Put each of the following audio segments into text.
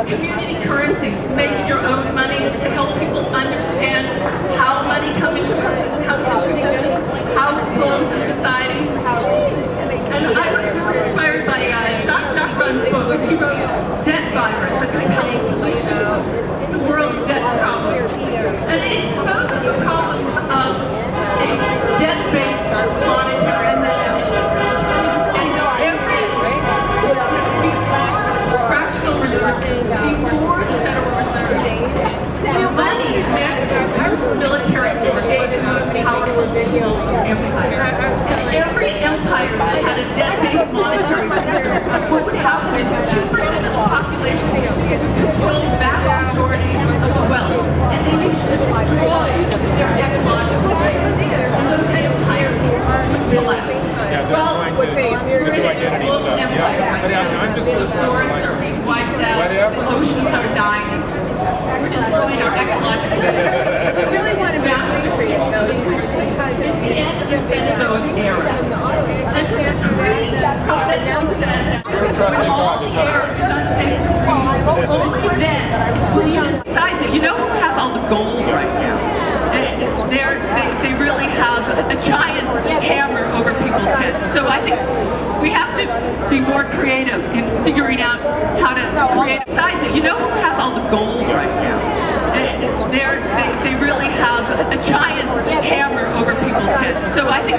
community currencies, making your own money to help people understand how money comes into systems, how it flows in society. And I was really inspired by Jacques Stockman's book when he wrote Debt Virus, a compelling solution to the world's debt problems. And it exposes the problems of a debt-based monetary system. And every fractional reserve before the Federal Reserve, the money next to military forces is the most powerful tool in empire. And every empire that had a debt-based monetary system, what would happen is 2% of the population controlled the vast majority of the wealth, and they would destroy their ecological chains, and those empires collapse. Well, we're in a global empire right now. The forests are being wiped out, the oceans are dying. We're destroying our ecological chains. So we really want to massive it's the end of the Cenozoic era. And for the tree that when all the air is unsafe to breathe, only then will you decide to. You know who has all the gold right now? They really have a giant hammer over people's heads. So I think we have to be more creative in figuring out how to create a side. You know who has all the gold right now? They really have a giant hammer over people's heads. So I think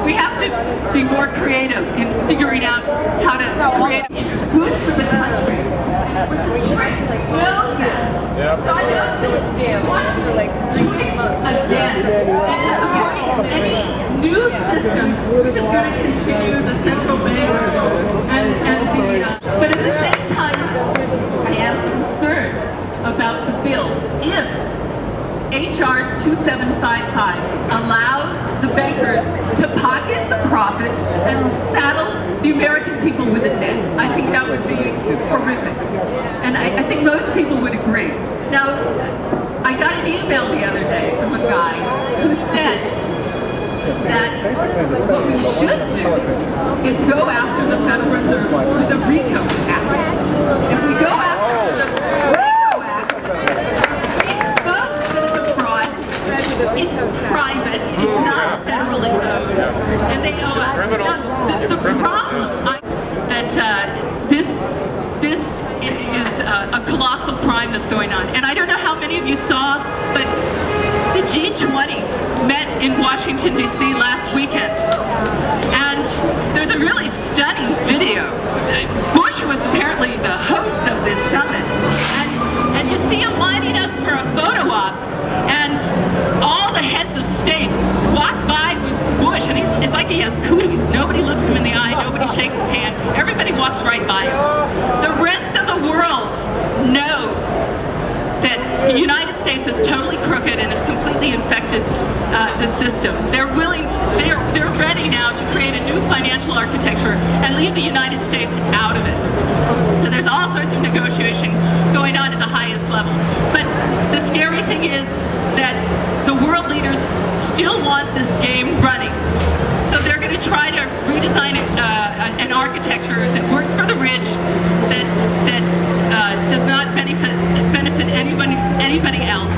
we have to be more creative in figuring out how to create good for the country. And it was a trick. Know that. So I don't do it again. Any new system which is going to continue the central bank but at the same time, I am concerned about the bill if H.R. 2755 allows the bankers to pocket the profits and saddle the American people with a debt. I think that would be horrific. And I think most people would agree. Now, I got an email the other day from a guy who said that what we should do is go after the Federal Reserve with a RICO Act. If we go after the RICO Act, we expose that it's a fraud, it's private, it's not federally owned, and they owe us. Now, the problem that this is a colossal crime that's going on. And I don't know how many of you saw, but the G20 met in Washington, D.C. last weekend. And there's a really stunning video. Bush was apparently the host of this summit. And you see him lining up for a photo op, and all the heads of state walk by with Bush, and it's like he has cooties. Nobody looks him in the eye, nobody shakes his hand, everybody walks right by him. The rest of the world knows that the United States is totally crooked and has completely infected the system. They're ready now to create a new financial architecture and leave the United States out of it. So there's all sorts of negotiation going on at the highest level. But the scary thing is that the world leaders still want this game running. So they're going to try to redesign an architecture that works for the rich, that does not benefit anybody else.